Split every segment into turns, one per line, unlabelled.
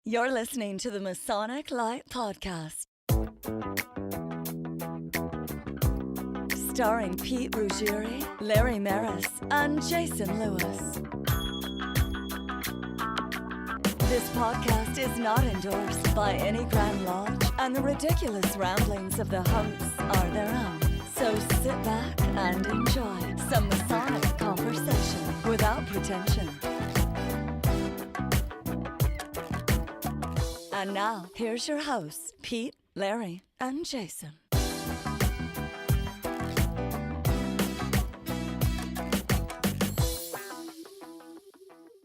You're listening to the Masonic Light Podcast. Starring Pete Ruggieri, Larry Maris, and Jason Lewis. This podcast is not endorsed by any Grand Lodge, and the ridiculous ramblings of the hosts are their own. So sit back and enjoy some Masonic conversation without pretension. And now, here's your hosts, Pete, Larry, and Jason.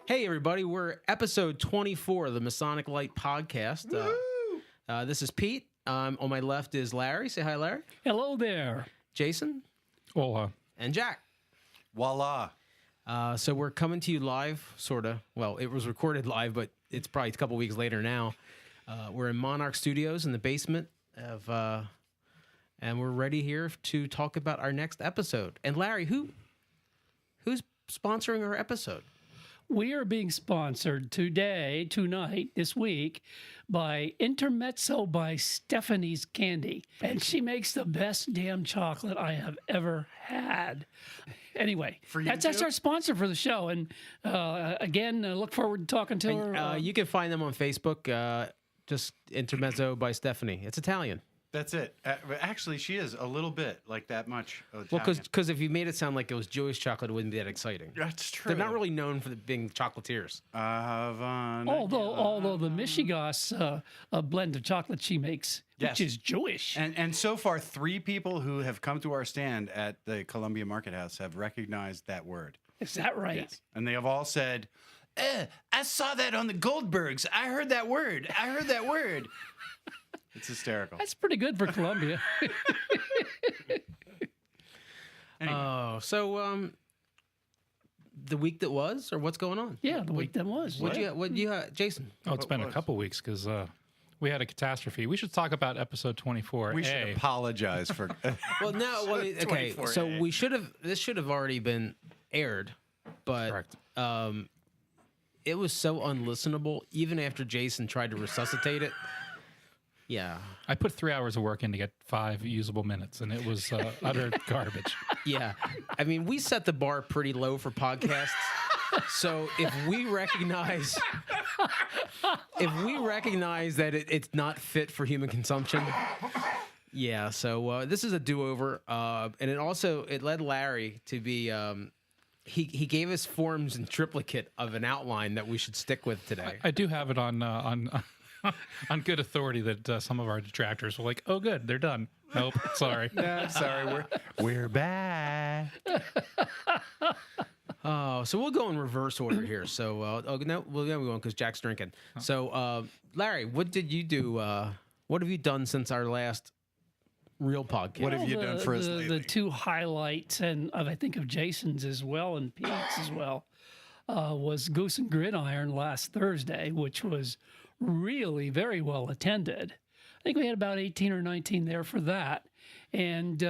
Hey, everybody. We're episode 24 of the Masonic Light Podcast. This is Pete. On my left is Larry. Say hi, Larry.
Hello there.
Jason.
Hola.
And Jack.
Voila.
So we're coming to you live, sort of. Well, it was recorded live, but it's probably a couple weeks later now. We're in Monarch Studios in the basement of, and we're ready here to talk about our next episode. And Larry, who's sponsoring our episode?
We are being sponsored tonight, this week, by Intermezzo by Stephanie's Candy. And she makes the best damn chocolate I have ever had. Anyway, that's our sponsor for the show. And again, look forward to talking to her.
You can find them on Facebook. Just Intermezzo by Stephanie. It's Italian.
That's it. Actually, she is a little bit like that much Italian.
Well, because if you made it sound like it was Jewish chocolate, it wouldn't be that exciting.
That's true.
They're not really known for being chocolatiers.
Although the Michigas blend of chocolate she makes, which is Jewish.
And so far, 3 people who have come to our stand at the Columbia Market House have recognized that word.
Is that right?
Yes. And they have all said, I saw that on the Goldbergs. I heard that word. It's hysterical.
That's pretty good for Columbia.
Anyway.
So the week that was, or what's going on?
Yeah, the week that was.
What you Jason?
Oh, it's been a couple weeks because we had a catastrophe. We should talk about episode 24.
We should apologize for.
Okay. So this should have already been aired, but
Correct.
It was so unlistenable. Even after Jason tried to resuscitate it. Yeah.
I put 3 hours of work in to get 5 usable minutes, and it was utter garbage.
Yeah. I mean, we set the bar pretty low for podcasts. So if we recognize that it's not fit for human consumption, yeah. So this is a do-over, and it led Larry to be. He gave us forms in triplicate of an outline that we should stick with today.
I do have it on good authority that some of our detractors were like, "Oh, good, they're done." Nope, sorry.
No, sorry, we're back.
Oh, so we'll go in reverse order here. So we won't because Jack's drinking. So Larry, what did you do? What have you done since our last real podcast?
What have you done for us lately?
The 2 highlights, and I think of Jason's as well and Pete's as well, was Goose and Gridiron last Thursday, which was really very well attended. I think we had about 18 or 19 there for that. And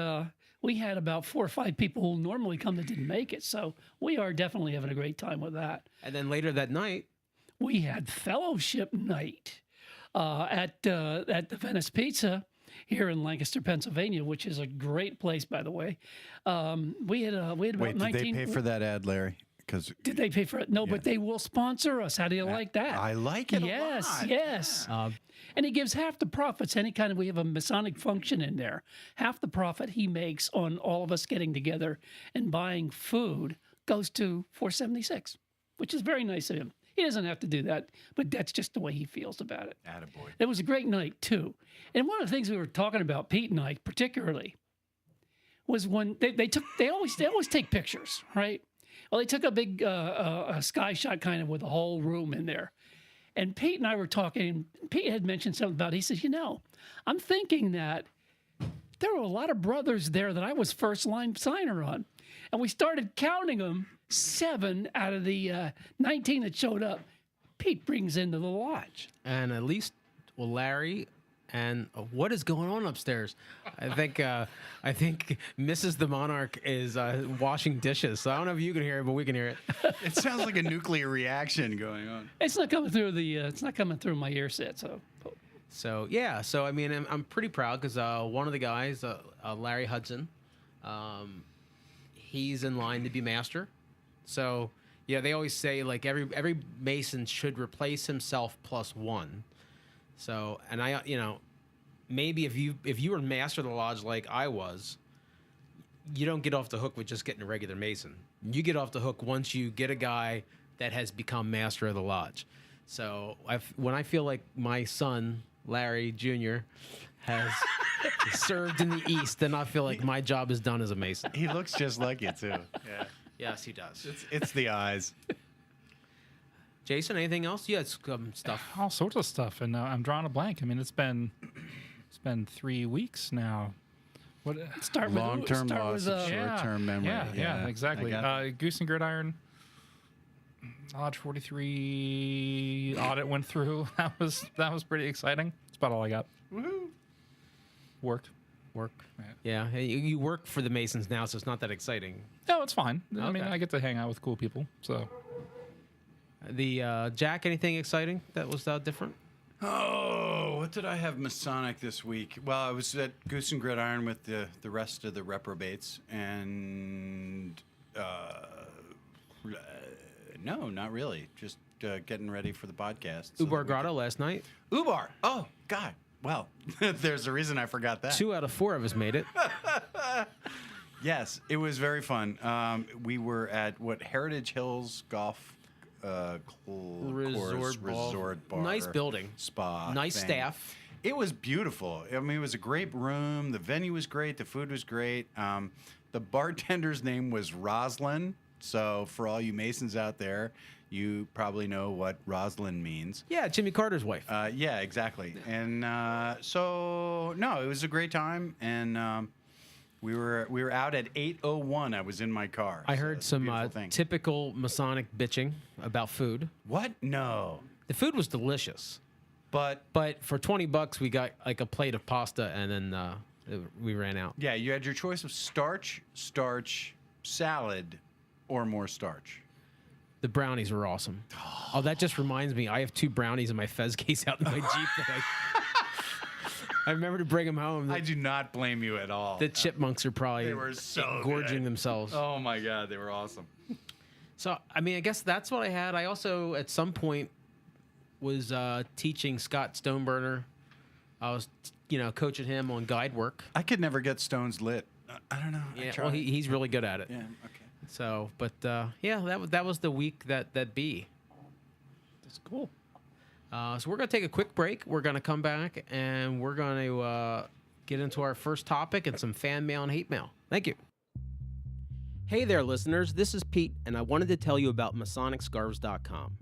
we had about 4 or 5 people who normally come that didn't make it. So we are definitely having a great time with that.
And then later that night,
we had fellowship night at the Venice Pizza here in Lancaster, Pennsylvania, which is a great place, by the way. We had about 19.
Did they pay for that ad, Larry?
Did they pay for it? No, but they will sponsor us. How do you like that?
I like it a lot.
Yes. And he gives half the profits. We have a Masonic function in there. Half the profit he makes on all of us getting together and buying food goes to 476, which is very nice of him. He doesn't have to do that, but that's just the way he feels about it.
Attaboy.
It was a great night, too. And one of the things we were talking about, Pete and I particularly, was when they always take pictures, right? Well, they took a big sky shot kind of with a whole room in there. And Pete and I were talking. Pete had mentioned something about it. He says, I'm thinking that there were a lot of brothers there that I was first line signer on. And we started counting them. 7 out of the 19 that showed up, Pete brings into the lodge.
and at least, Larry And what is going on upstairs? I think Mrs. the Monarch is washing dishes. So I don't know if you can hear it, but we can hear it.
It sounds like a nuclear reaction going on.
It's not coming through it's not coming through my ear set.
So yeah, so I mean, I'm pretty proud because one of the guys, Larry Hudson, he's in line to be master. So yeah, they always say like every Mason should replace himself plus one. So, and maybe if you were master of the lodge like I was, you don't get off the hook with just getting a regular Mason. You get off the hook once you get a guy that has become master of the lodge. So when I feel like my son, Larry Jr., has served in the East, then I feel like my job is done as a Mason.
He looks just like you, too. Yeah.
Yes, he does.
It's the eyes.
Jason, anything else? Yeah, it's stuff.
All sorts of stuff, and I'm drawing a blank. I mean, it's been 3 weeks now. What
Long-term loss of short-term memory.
Yeah, exactly. Goose and Gridiron, Lodge 43 audit went through. That was pretty exciting. That's about all I got.
Woohoo!
Work. Yeah, you work for the Masons now, so it's not that exciting.
No, it's fine. I mean,
Okay.
I get to hang out with cool people, so.
The Jack, anything exciting that was different?
Oh, what did I have Masonic this week? Well, I was at Goose and Gridiron with the rest of the reprobates, and no, not really. Just getting ready for the podcast.
Ubar Grotto last night.
Ubar. Oh, God. Well, there's a reason I forgot that.
2 out of 4 of us made it.
Yes, it was very fun. We were at Heritage Hills Golf Resort Bar.
Nice building.
Spa.
Nice
thing.
staff.
It was beautiful. I mean, it was a great room. The venue was great. The food was great. The bartender's name was Roslyn. So for all you Masons out there, you probably know what Roslyn means.
Yeah, Jimmy Carter's wife.
Yeah, exactly. And so, no, it was a great time. And we were out at 8:01. I was in my car.
I
So
heard
it's a
some
beautiful thing.
typical Masonic bitching about food.
What? No.
The food was delicious,
But
but for $20 we got like a plate of pasta, and then we ran out.
yeah, you had your choice of starch, salad, or more starch.
The brownies were awesome. Oh, that just reminds me. I have 2 brownies in my Fez case out in my Jeep that I remember to bring them home.
I do not blame you at all.
The chipmunks are probably
They were so
gorging
good.
themselves.
Oh my God, they were awesome.
So, I mean, I guess that's what I had. I also, at some point, was teaching Scott Stoneburner. I was, coaching him on guide work.
I could never get stones lit. I don't know. I
Yeah,
tried.
well, he's really good at it.
Yeah. Okay.
So, but yeah, that was the week that be.
That's cool.
So we're gonna take a quick break. We're gonna come back and we're gonna get into our first topic and some fan mail and hate mail. Thank you. Hey there, listeners. This is Pete, and I wanted to tell you about MasonicScarves.com.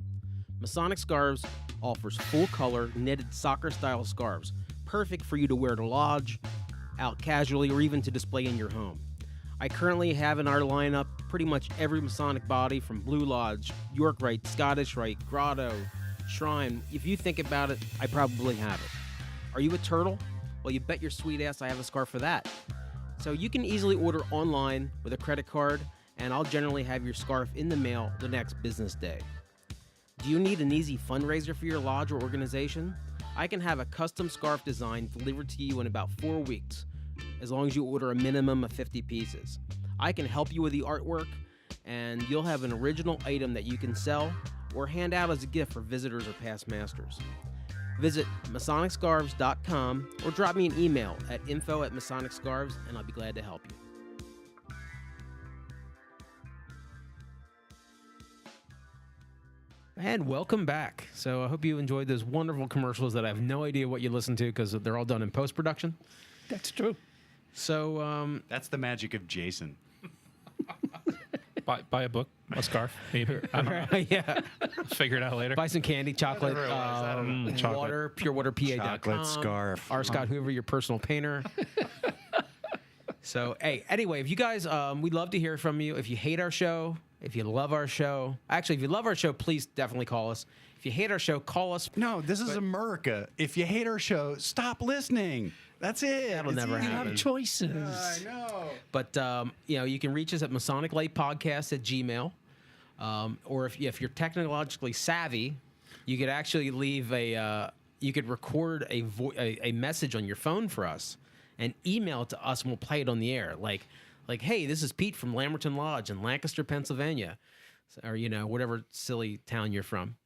Masonic Scarves offers full-color knitted soccer-style scarves, perfect for you to wear to lodge, out casually, or even to display in your home. I currently have in our lineup pretty much every Masonic body from Blue Lodge, York Rite, Scottish Rite, Grotto, Shrine. If you think about it, I probably have it. Are you a turtle? Well, you bet your sweet ass I have a scarf for that. So you can easily order online with a credit card, and I'll generally have your scarf in the mail the next business day. Do you need an easy fundraiser for your lodge or organization? I can have a custom scarf design delivered to you in about 4 weeks, as long as you order a minimum of 50 pieces. I can help you with the artwork, and you'll have an original item that you can sell or hand out as a gift for visitors or past masters. Visit MasonicScarves.com or drop me an email at info@MasonicScarves, and I'll be glad to help you. And welcome back. So I hope you enjoyed those wonderful commercials that I have no idea what you listen to because they're all done in post-production.
That's true.
So,
That's the magic of Jason.
Buy a book, a scarf, maybe. I don't know.
yeah.
Figure it out later.
Buy some candy, chocolate,
Whatever it was, I don't know. Chocolate.
water, purewaterpa.com.
Chocolate scarf.
R. Scott Hoover, your personal painter. So, hey, anyway, if you guys, we'd love to hear from you. If you hate our show, if you love our show, actually, if you love our show, please definitely call us. If you hate our show, call us.
No, this is America. If you hate our show, stop listening. That's it.
That'll never
You
happen.
have choices.
I know.
But, you can reach us at masoniclightpodcast@gmail. Or if you're technologically savvy, you could actually leave you could record a message on your phone for us and email it to us, and we'll play it on the air. Like, hey, this is Pete from Lamberton Lodge in Lancaster, Pennsylvania, or whatever silly town you're from.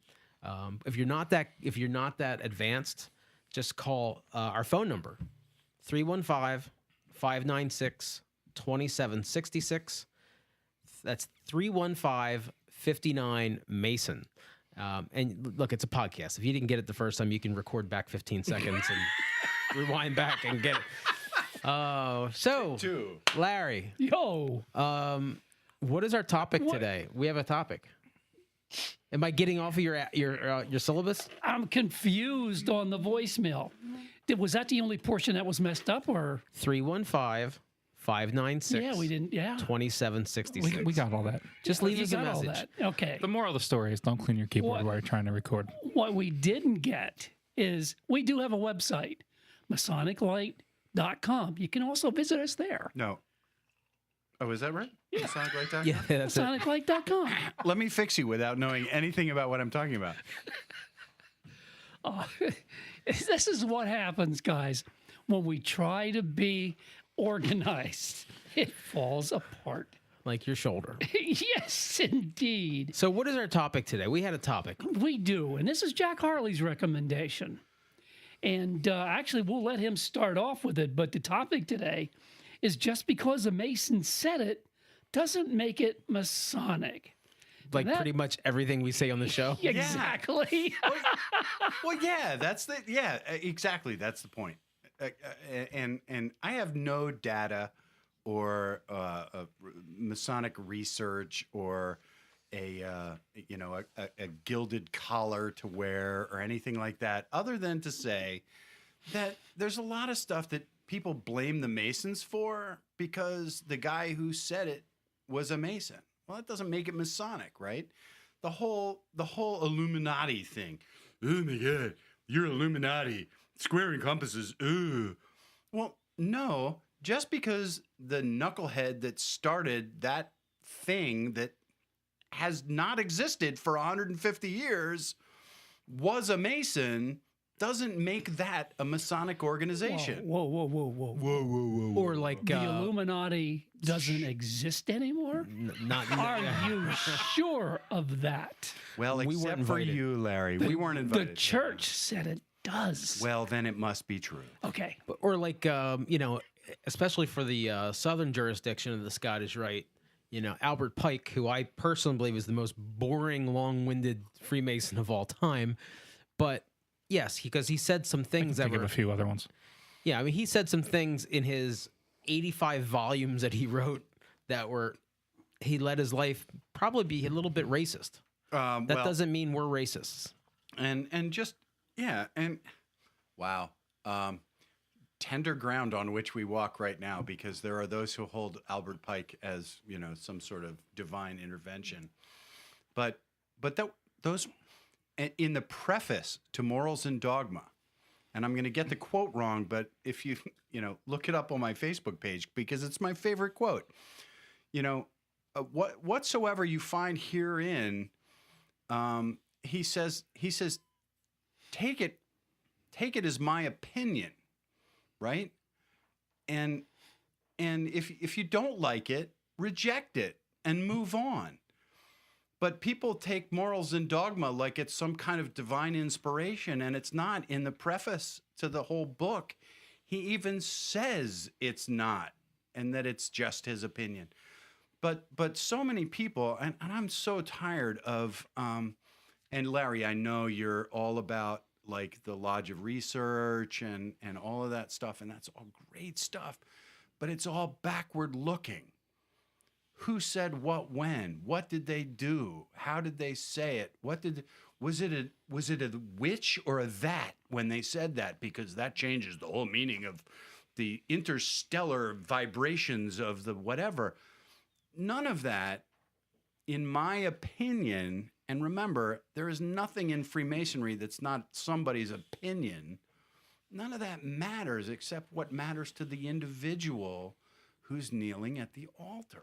If you're not that advanced, just call our phone number 315-596-2766. That's 315-59 Mason. And look, it's a podcast. If you didn't get it the first time, you can record back 15 seconds and rewind back and get it. Oh, so Larry,
Yo.
what is our topic today? We have a topic. Am I getting off of your syllabus?
I'm confused on the voicemail. Was that the only portion that was messed up, or
315-596.
Yeah, we didn't. Yeah.
2766.
We got all that.
Just leave
You
us a
got all
message.
that. Okay.
The moral of the story is don't clean your keyboard
What?
while you're trying to record.
What we didn't get is we do have a website, masoniclight.com. You can also visit us there.
No. Oh, is that right? Yeah. Sonic Light Talk?
Yeah, that's it.
Masoniclight.com.
Let me fix you without knowing anything about what I'm talking about.
This is what happens, guys, when we try to be organized. It falls apart.
Like your shoulder.
Yes, indeed.
So what is our topic today? We had a topic.
We do. And this is Jack Harley's recommendation. And actually, we'll let him start off with it. But the topic today is just because a Mason said it doesn't make it Masonic.
Like
That-
pretty much everything we say on the show.
Exactly.
Well, yeah, exactly. That's the point. And I have no data or Masonic research or a gilded collar to wear or anything like that, other than to say that there's a lot of stuff that people blame the Masons for because the guy who said it was a Mason. Well, that doesn't make it Masonic, right? The whole Illuminati thing. Oh my God, you're Illuminati. Square and compasses. Ooh. Well, no. Just because the knucklehead that started that thing that has not existed for 150 years was a Mason doesn't make that a Masonic organization.
Whoa.
Or like
The Illuminati doesn't exist anymore?
not
Are you sure of that?
Well,
we weren't
except for
invited.
you, Larry. We weren't invited.
The church said it does.
Well, then it must be true.
Okay.
or like especially for the southern jurisdiction of the Scottish Rite, Albert Pike, who I personally believe is the most boring, long-winded Freemason of all time, but yes, because he said some things that
Think of
were
a few other ones.
Yeah, I mean, he said some things in his 85 volumes that he wrote that he let his life probably be a little bit racist. That doesn't mean we're racists.
And wow. Tender ground on which we walk right now, because there are those who hold Albert Pike as, some sort of divine intervention. But those in the preface to Morals and Dogma, and I'm going to get the quote wrong, but if you look it up on my Facebook page, because it's my favorite quote, whatsoever you find herein, he says, take it as my opinion, right? And if you don't like it, reject it and move on. But people take Morals and Dogma like it's some kind of divine inspiration, and it's not. In the preface to the whole book, he even says it's not, and that it's just his opinion. But so many people, and I'm so tired of, and Larry, I know you're all about like the Lodge of Research and all of that stuff, and that's all great stuff, but it's all backward looking. Who said what when? What did they do? How did they say it? Was it a which or a that when they said that? Because that changes the whole meaning of the interstellar vibrations of the whatever. None of that, in my opinion, and remember, there is nothing in Freemasonry that's not somebody's opinion. None of that matters except what matters to the individual who's kneeling at the altar.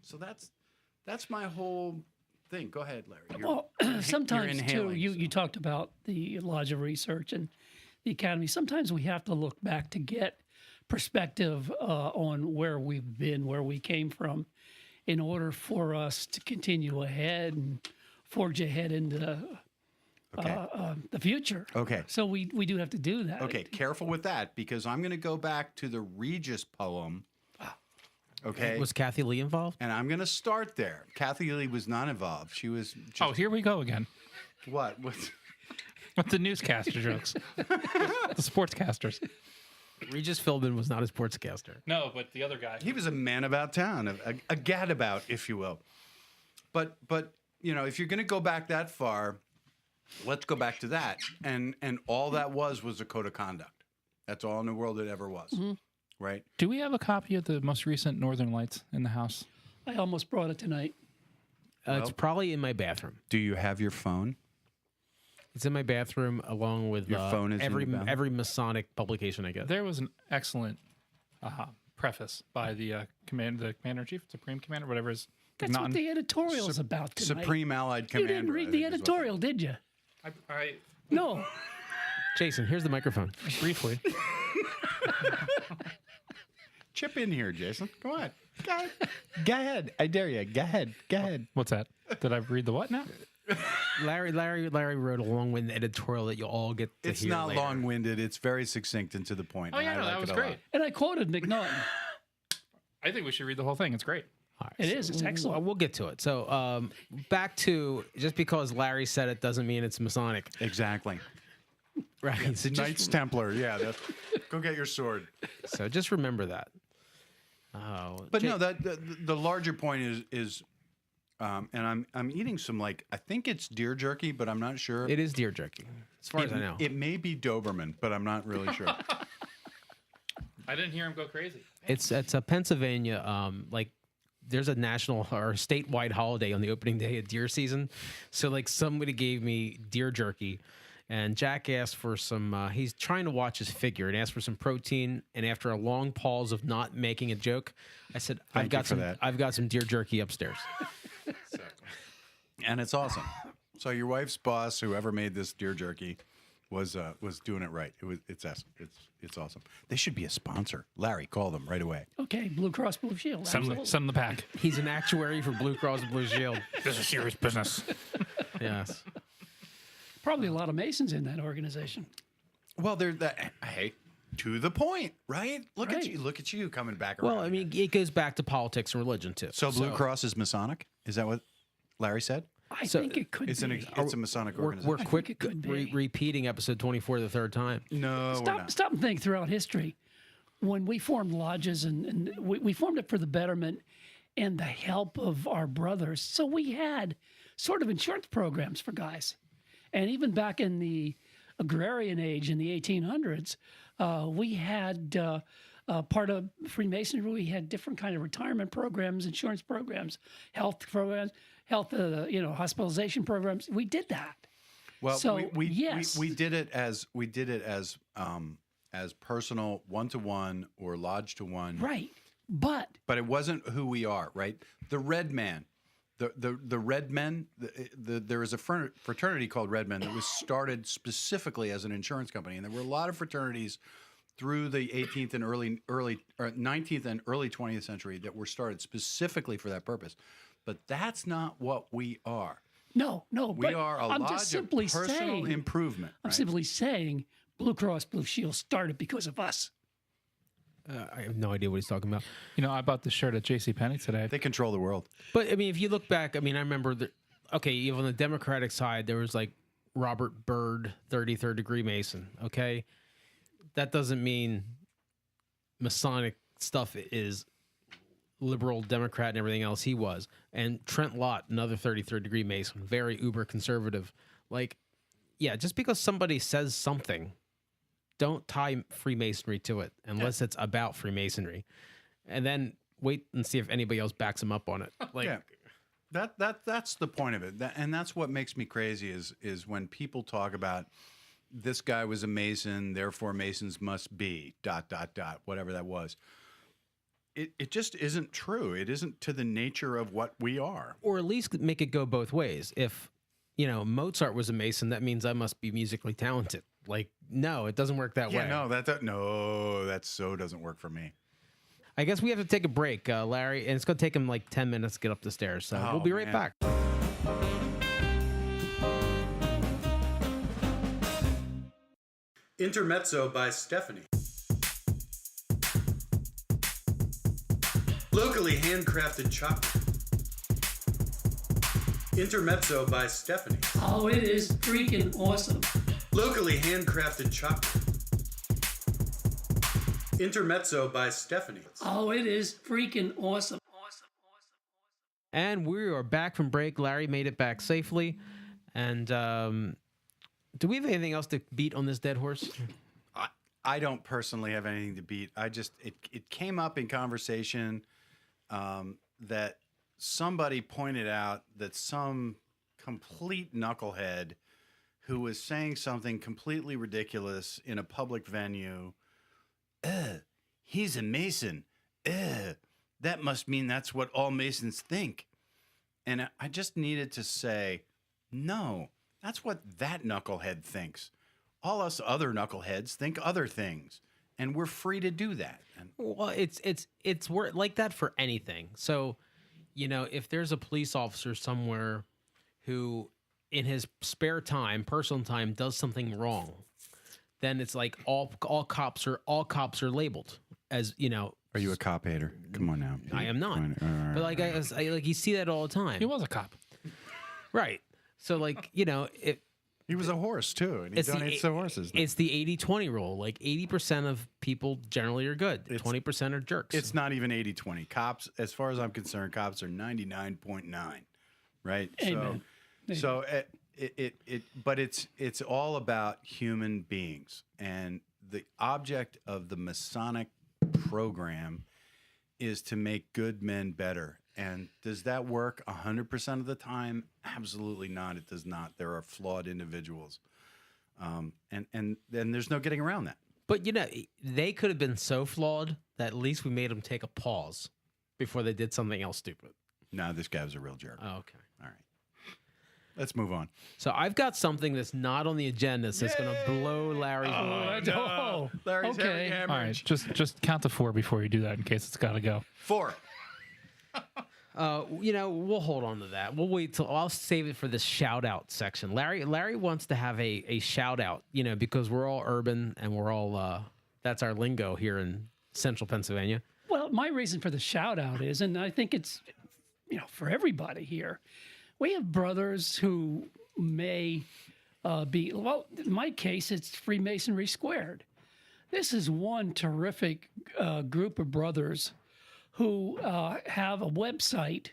So that's my whole thing. Go ahead, Larry.
Well, sometimes too, you talked about the Lodge of Research and the Academy. Sometimes we have to look back to get perspective on where we've been, where we came from, in order for us to continue ahead and forge ahead into the future.
Okay.
So we do have to do that.
Okay, careful with that, because I'm going to go back to the Regis poem. Okay.
Was Kathy Lee involved?
And I'm going to start there. Kathy Lee was not involved. She was just,
Oh, here we go again
what?
with the newscaster jokes, the sportscasters.
Regis Philbin was not a sportscaster.
No, but the other guy.
He was a man about town, a gadabout, if you will. But you know, if you're going to go back that far, let's go back to that. And all that was a code of conduct. That's all in the world it ever was.
Mm-hmm.
Right?
Do we have a copy of the most recent Northern Lights in the house?
I almost brought it tonight.
It's probably in my bathroom.
Do you have your phone?
It's in my bathroom along with
Your phone is in
every
your bathroom?
every Masonic publication I get.
There was an excellent preface by the commander-in-chief, supreme commander, whatever his.
That's what the editorial's about tonight.
Supreme Allied
You
Commander.
didn't
I
read
think
the
is what
editorial, did you?
I
No.
Jason, here's the microphone.
briefly.
Chip in here, Jason. Come on. Go ahead. I dare you. Go ahead. Go ahead.
What's that? Did I read the what now?
Larry wrote a long-winded editorial that you'll all get to
It's
hear
not
later.
long-winded. It's very succinct and to the point.
Oh
and
yeah,
I
no,
like
that was
it a lot.
great.
And I quoted McNaughton.
I think we should read the whole thing. It's great.
All right,
It is. It's excellent.
We'll get to it. So back to, just because Larry said it doesn't mean it's Masonic.
Exactly.
Right. So
Knights Templar. Yeah. Go get your sword.
so just remember that. Oh,
But no, the larger point is, and I'm eating some, like, I think it's deer jerky, but I'm not sure.
it is deer jerky, as far as I know.
It may be Doberman, but I'm not really sure.
I didn't hear him go crazy.
It's a Pennsylvania, like there's a national or statewide holiday on the opening day of deer season. So like somebody gave me deer jerky, and Jack asked for some, he's trying to watch his figure and asked for some protein. And after a long pause of not making a joke, I said,
Thank you for that.
I've got some deer jerky upstairs.
And it's awesome. So your wife's boss, whoever made this deer jerky, was doing it right. It's awesome. They should be a sponsor. Larry, call them right away.
Okay, Blue Cross Blue Shield.
Send
Absolutely.
the pack.
He's an actuary for Blue Cross and Blue Shield.
This is serious business.
Yes.
Probably a lot of Masons in that organization.
Well, hey, to the point, right? Look
Right.
at you. Look at you coming back around.
Well, I mean, it goes back to politics and religion too.
so Blue Cross is Masonic? Is that what Larry said?
I
So,
think it could
It's
be.
it's a Masonic
We're
organization.
think
quick
it could be.
repeating episode 24 the third time.
No, we're not.
Stop and think throughout history. When we formed lodges, and we formed it for the betterment and the help of our brothers. So we had sort of insurance programs for guys. And even back in the agrarian age in the 1800s, we had part of Freemasonry, we had different kind of retirement programs, insurance programs, health programs, hospitalization programs. We did that.
Well,
So,
we
yes.
we did it as personal one-to-one or lodge-to-one.
Right. But
But it wasn't who we are, right? The Red Man, the Red Men. There is a fraternity called Red Men that was started specifically as an insurance company, and there were a lot of fraternities through the 18th and early 19th and early 20th century that were started specifically for that purpose. But that's not what we are.
no.
We
but
are a
I'm
lodge
just simply
of personal
saying,
improvement.
I'm
right?
simply saying Blue Cross Blue Shield started because of us.
I have no idea what he's talking about.
You know, I bought this shirt at JCPenney today.
They control the world.
But I mean, if you look back, I mean, I remember even on the Democratic side, there was like Robert Byrd, 33rd degree Mason. Okay. That doesn't mean Masonic stuff is liberal Democrat and everything else. He was. And Trent Lott, another 33rd degree Mason, very uber conservative. Like, yeah, just because somebody says something don't tie Freemasonry to it unless it's about Freemasonry, and then wait and see if anybody else backs them up on it. Like,
yeah. That's the point of it, and that's what makes me crazy is when people talk about this guy was a Mason, therefore Masons must be ... whatever that was. It just isn't true. It isn't to the nature of what we are.
or at least make it go both ways. If Mozart was a Mason, that means I must be musically talented. Like, no, it doesn't work that way.
No, that so doesn't work for me.
I guess we have to take a break, Larry, and it's going to take him like 10 minutes to get up the stairs. So we'll be right back.
Intermezzo by Stephanie. Locally handcrafted chocolate. Intermezzo by Stephanie.
Oh, it is freaking awesome.
Locally handcrafted chocolate. Intermezzo by Stephanie.
Oh, it is freaking awesome.
And we are back from break. Larry made it back safely. And do we have anything else to beat on this dead horse?
I don't personally have anything to beat. It came up in conversation that somebody pointed out that some complete knucklehead who was saying something completely ridiculous in a public venue. He's a Mason. That must mean that's what all Masons think. And I just needed to say, no, that's what that knucklehead thinks. All us other knuckleheads think other things, and we're free to do that.
Well, it's like that for anything. So, if there's a police officer somewhere who, in his spare time, personal time, does something wrong, then it's like all cops are labeled as.
Are you a cop hater? Come on now.
I am not. But like you see that all the time.
He was a cop.
Right. So
He was a horse too, and he donates to horses.
It's the 80-20 rule. Like 80% of people generally are good. 20% are jerks.
It's not even 80-20. Cops, as far as I'm concerned, cops are 99.9, right?
Amen.
So but it's all about human beings, and the object of the Masonic program is to make good men better. And does that work 100% of the time? Absolutely not. It does not. There are flawed individuals, and then there's no getting around that.
But they could have been so flawed that at least we made them take a pause before they did something else stupid.
No, this guy was a real jerk.
Oh, okay.
All right. Let's move on.
So I've got something that's not on the agenda, so it's going to blow Larry's mind.
Oh,
Larry's
okay.
having
All right,
hemorrhage.
just count to 4 before you do that in case it's got to go.
4.
We'll hold on to that. We'll wait till I'll save it for this shout out section. Larry wants to have a shout out, because we're all urban and we're all that's our lingo here in central Pennsylvania.
Well, my reason for the shout out is, and I think it's, for everybody here, we have brothers who may be, well, in my case, it's Freemasonry Squared. This is one terrific group of brothers who have a website,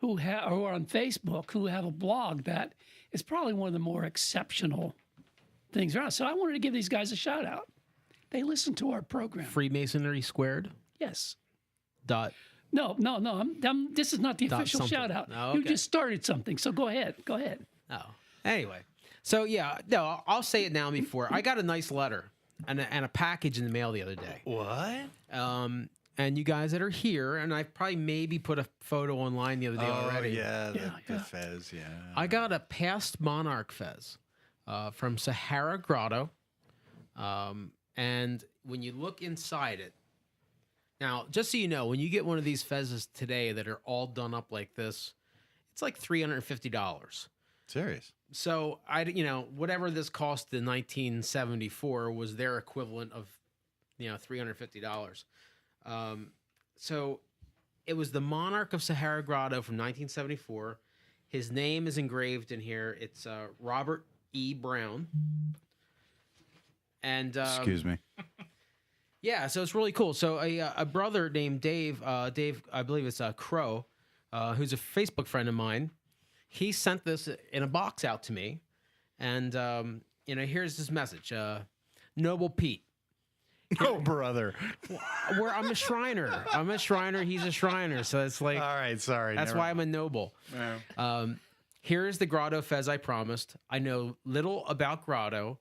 who are on Facebook, who have a blog that is probably one of the more exceptional things around. So I wanted to give these guys a shout out. They listen to our program.
Freemasonry Squared.
Yes.
Dot.
No. This is not the official
something.
shout out.
Oh,
You
okay.
just started something, so go ahead.
Oh. Anyway, so yeah, no, I'll say it now before. I got a nice letter and a package in the mail the other day.
What?
And you guys that are here, and I probably maybe put a photo online the other day already.
Yeah,
Yeah.
the fez, yeah.
I got a past monarch fez from Sahara Grotto. And when you look inside it, now, just so you know, when you get one of these fezzes today that are all done up like this, it's like $350.
Serious.
So whatever this cost in 1974 was their equivalent of, $350. So it was the Monarch of Sahara Grotto from 1974. His name is engraved in here. It's Robert E. Brown. And
Excuse me.
yeah, so it's really cool. So a brother named Dave, I believe it's Crow, who's a Facebook friend of mine. He sent this in a box out to me, and here's this message. Noble Pete.
Oh, brother.
I'm a Shriner. I'm a Shriner. He's a Shriner. So it's like,
All right, sorry.
that's why I'm a noble. Here is the Grotto Fez I promised. I know little about Grotto,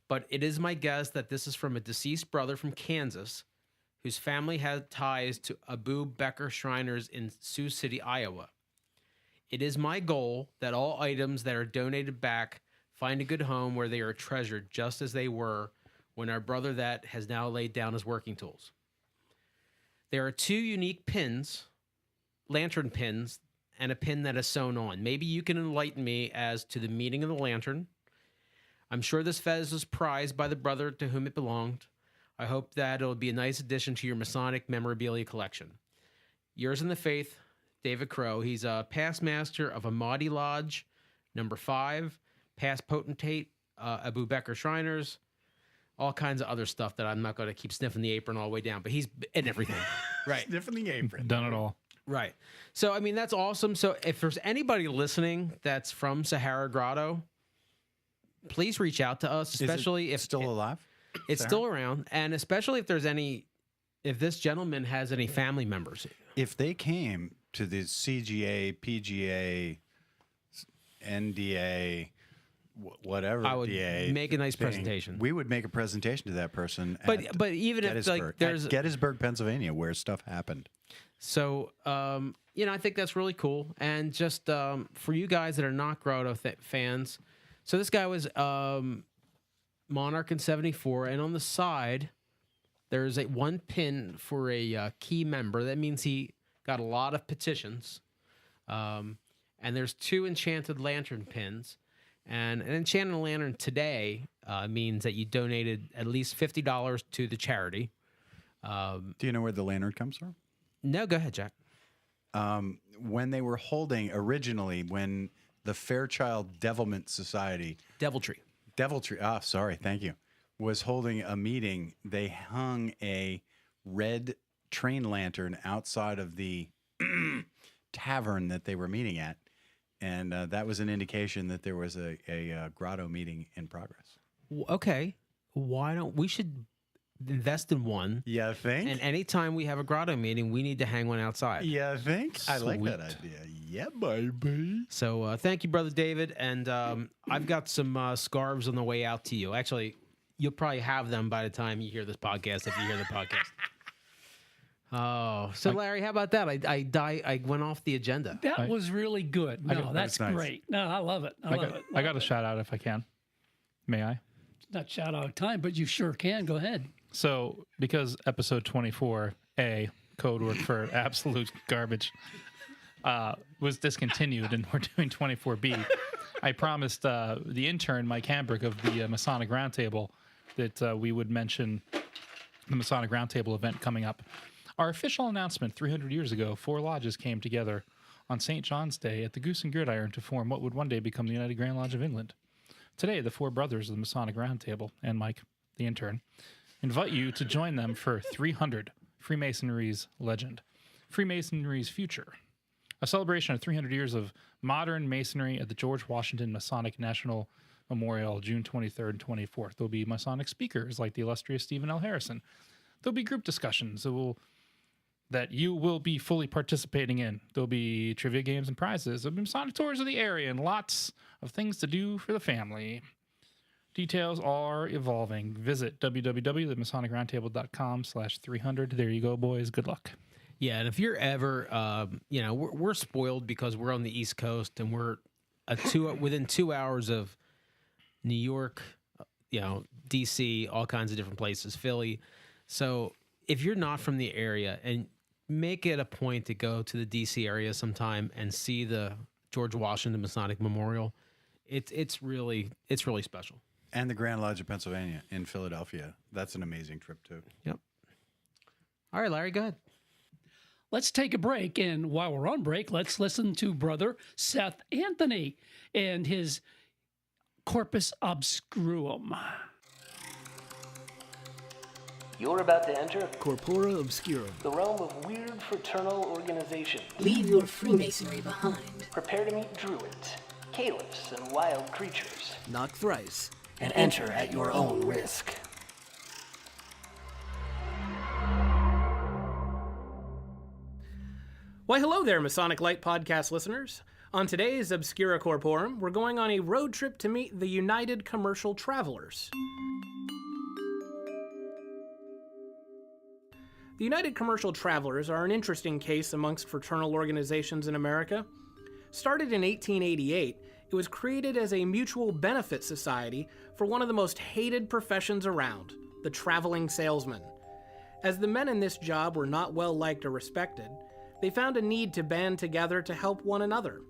but it is my guess that this is from a deceased brother from Kansas whose family had ties to Abu Becker Shriners in Sioux City, Iowa. It is my goal that all items that are donated back find a good home where they are treasured just as they were when our brother that has now laid down his working tools. There are 2 unique pins, lantern pins, and a pin that is sewn on. Maybe you can enlighten me as to the meaning of the lantern. I'm sure this fez was prized by the brother to whom it belonged. I hope that it'll be a nice addition to your Masonic memorabilia collection. Yours in the faith, David Crow. He's a past master of Amadi Lodge, number 5, past potentate, Abu Becker Shriners, all kinds of other stuff that I'm not going to keep sniffing the apron all the way down, but he's in everything. Right.
Sniffing the apron.
Done it all.
Right. So, I mean, that's awesome. So if there's anybody listening that's from Sahara Grotto, please reach out to us, especially if
still alive.
It's still around. And especially if this gentleman has any family members.
If they came to the CGA, PGA, NDA, whatever,
I would
DA
make a nice
thing,
presentation.
We would make a presentation to that person.
But even if like there's
at Gettysburg, Pennsylvania, where stuff happened.
So I think that's really cool. And just for you guys that are not Grotto fans, so this guy was Monarch in 74, and on the side there's one pin for a key member. That means he got a lot of petitions. And there's 2 enchanted lantern pins. And an enchanted lantern today means that you donated at least $50 to the charity.
Do you know where the lantern comes from?
No, go ahead, Jack.
When they were holding originally, when the Fairchild Devilment Society,
Deviltry,
thank you, was holding a meeting, they hung a red train lantern outside of the tavern that they were meeting at. And that was an indication that there was a grotto meeting in progress.
Okay. Why don't we should invest in one?
Yeah, I think.
And anytime we have a grotto meeting, we need to hang one outside.
Yeah, I think. I like that
Sweet.
idea. Yeah, baby.
So thank you, Brother David. And I've got some scarves on the way out to you. Actually, you'll probably have them by the time you hear this podcast, if you hear the podcast. Oh, so Larry, how about that? I went off the agenda.
That was really good. No, that's
nice.
great. No, I love it. I love it.
I got a shout out if I can. May I?
Not shout out time, but you sure can. Go ahead.
So, because episode 24A, code word for absolute garbage, was discontinued and we're doing 24B, I promised the intern, Mike Hambrick of the Masonic Roundtable, that we would mention the Masonic Roundtable event coming up. Our official announcement 300 years ago, 4 lodges came together on St. John's Day at the Goose and Gridiron to form what would one day become the United Grand Lodge of England. Today, the 4 brothers of the Masonic Roundtable and Mike, the intern, invite you to join them for 300, Freemasonry's legend, Freemasonry's future, a celebration of 300 years of modern masonry at the George Washington Masonic National Memorial, June 23rd and 24th. There'll be Masonic speakers like the illustrious Stephen L. Harrison. There'll be group discussions that you will be fully participating in. There'll be trivia games and prizes. There'll be Masonic tours of the area and lots of things to do for the family. Details are evolving. Visit www.masonicroundtable.com/300. There you go, boys. Good luck.
Yeah, and if you're ever, we're spoiled because we're on the East Coast and we're within 2 hours of New York, DC, all kinds of different places, Philly. So if you're not from the area, and make it a point to go to the DC area sometime and see the George Washington Masonic Memorial, it's really special.
And the Grand Lodge of Pennsylvania in Philadelphia. That's an amazing trip too.
Yep. All right, Larry, go ahead.
Let's take a break, and while we're on break, let's listen to Brother Seth Anthony and his Corpus Obscurum.
You're about to enter
Corpora Obscurum.
the realm of weird fraternal organizations.
Leave your Freemasonry behind.
Prepare to meet druids, caliphs, and wild creatures.
Knock thrice.
And enter at your own risk.
Why, hello there, Masonic Light Podcast listeners. On today's Obscura Corporum, we're going on a road trip to meet the United Commercial Travelers. The United Commercial Travelers are an interesting case amongst fraternal organizations in America. Started in 1888, it was created as a mutual benefit society for one of the most hated professions around, the traveling salesman. As the men in this job were not well liked or respected, they found a need to band together to help one another.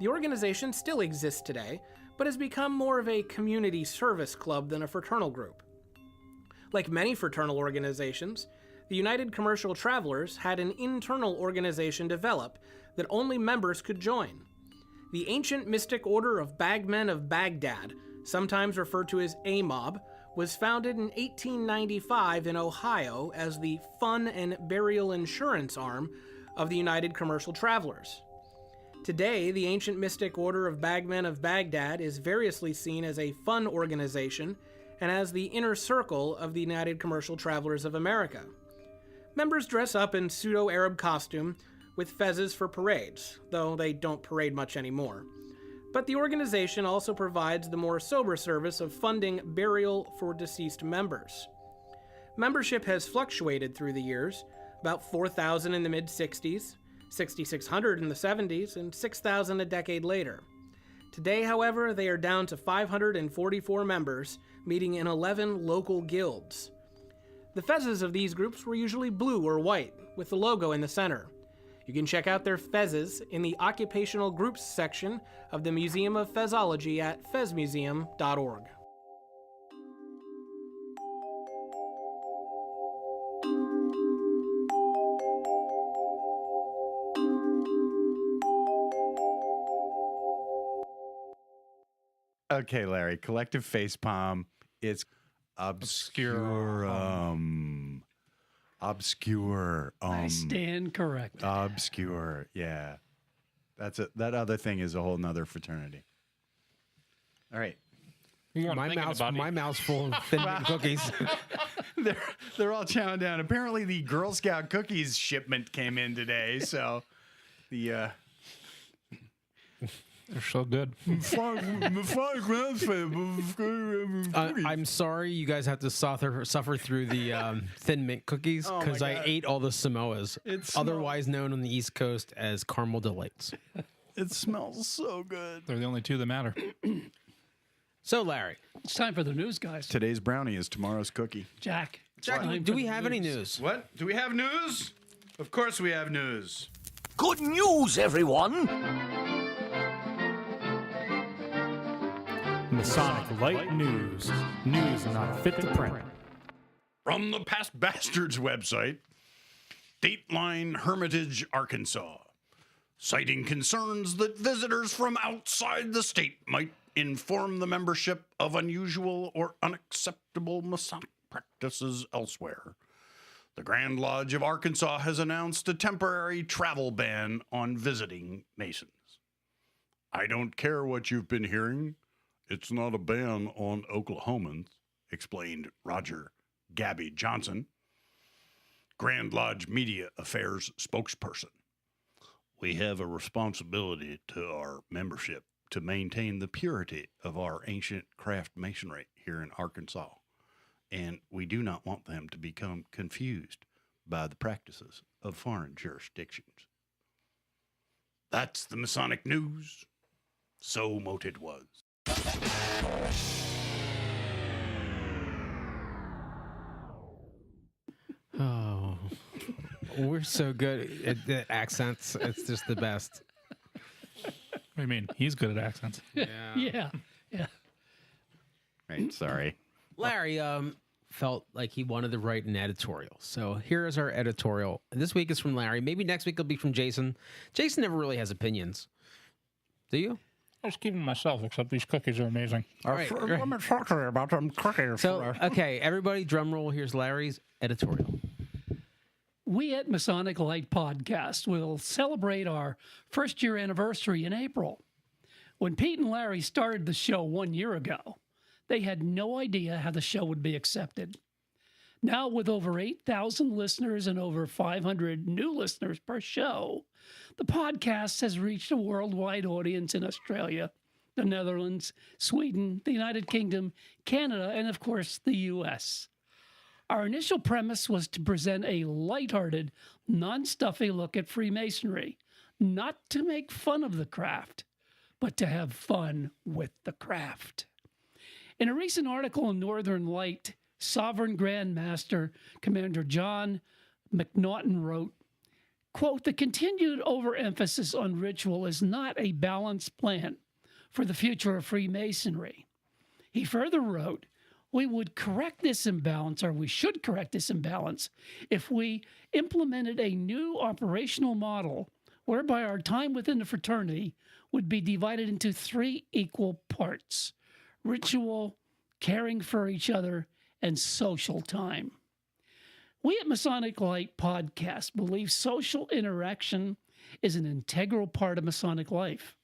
The organization still exists today, but has become more of a community service club than a fraternal group. Like many fraternal organizations, the United Commercial Travelers had an internal organization develop that only members could join. The ancient mystic order of Bagmen of Baghdad, sometimes referred to as AMOB, was founded in 1895 in Ohio as the fun and burial insurance arm of the United Commercial Travelers. Today, the ancient mystic order of Bagmen of Baghdad is variously seen as a fun organization and as the inner circle of the United Commercial Travelers of America. Members dress up in pseudo-Arab costume with fezzes for parades, though they don't parade much anymore. But the organization also provides the more sober service of funding burial for deceased members. Membership has fluctuated through the years, about 4,000 in the mid-60s, 6,600 in the 70s, and 6,000 a decade later. Today, however, they are down to 544 members, meeting in 11 local guilds. The fezzes of these groups were usually blue or white, with the logo in the center. You can check out their fezzes in the Occupational Groups section of the Museum of Fezzology at fezzmuseum.org.
Okay, Larry, collective facepalm. It's obscurum. Obscure.
I stand corrected.
Obscure. Yeah. That other thing is a whole nother fraternity. All right.
My mouth's full of Thin Mint cookies.
They're all chowing down. Apparently the Girl Scout cookies shipment came in today, so the
They're so good.
I'm sorry you guys have to suffer through the Thin Mint cookies because I ate all the Samoas, otherwise known on the East Coast as Caramel Delights.
It smells so good.
They're the only two that matter.
So, Larry.
It's time for the news, guys.
Today's brownie is tomorrow's cookie.
Jack,
Do we have any news?
What? Do we have news? Of course we have news.
Good news, everyone!
Masonic Light News. News not fit to print.
From the Past Bastards website, Dateline Hermitage, Arkansas. Citing concerns that visitors from outside the state might inform the membership of unusual or unacceptable Masonic practices elsewhere. The Grand Lodge of Arkansas has announced a temporary travel ban on visiting Masons. I don't care what you've been hearing. It's not a ban on Oklahomans, explained Roger Gabby Johnson, Grand Lodge Media Affairs spokesperson. We have a responsibility to our membership to maintain the purity of our ancient craft masonry here in Arkansas, and we do not want them to become confused by the practices of foreign jurisdictions. That's the Masonic news. So mote it was.
Oh, we're so good at the accents. It's just the best.
What do you mean? He's good at accents.
Yeah.
Right, sorry.
Larry felt like he wanted to write an editorial. So here is our editorial. This week is from Larry. Maybe next week it'll be from Jason. Jason never really has opinions. Do you?
I was keeping myself, except these cookies are amazing.
All right.
Let me talk to you about them cookies.
So, okay, everybody, drum roll. Here's Larry's editorial.
We at Masonic Light Podcast will celebrate our first year anniversary in April. When Pete and Larry started the show 1 year ago, they had no idea how the show would be accepted. Now, with over 8,000 listeners and over 500 new listeners per show, the podcast has reached a worldwide audience in Australia, the Netherlands, Sweden, the United Kingdom, Canada, and of course, the U.S. Our initial premise was to present a lighthearted, non-stuffy look at Freemasonry, not to make fun of the craft, but to have fun with the craft. In a recent article in Northern Light, Sovereign Grand Master Commander John McNaughton wrote, quote, "The continued overemphasis on ritual is not a balanced plan for the future of Freemasonry." He further wrote, "We would correct this imbalance, or we should correct this imbalance, if we implemented a new operational model whereby our time within the fraternity would be divided into 3 equal parts: ritual, caring for each other, and social time." We at Masonic Light Podcast believe social interaction is an integral part of Masonic life.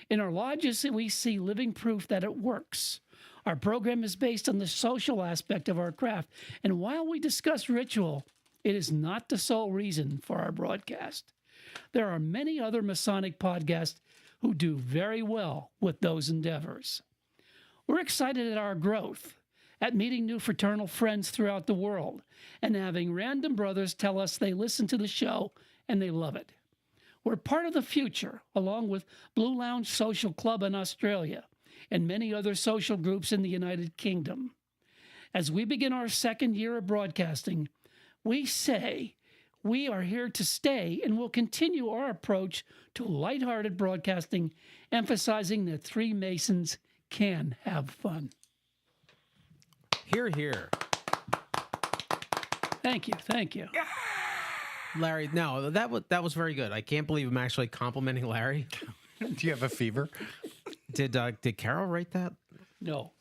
In our lodges, we see living proof that it works. Our program is based on the social aspect of our craft, and while we discuss ritual, it is not the sole reason for our broadcast. There are many other Masonic podcasts who do very well with those endeavors. We're excited at our growth, at meeting new fraternal friends throughout the world, and having random brothers tell us they listen to the show and they love it. We're part of the future, along with Blue Lounge Social Club in Australia and many other social groups in the United Kingdom. As we begin our 2nd year of broadcasting, we say we are here to stay and will continue our approach to lighthearted broadcasting, emphasizing that Freemasons can have fun.
Hear, hear.
Thank you. Thank you.
Larry, no, that was very good. I can't believe I'm actually complimenting Larry.
Do you have a fever?
Did Carol write that?
No.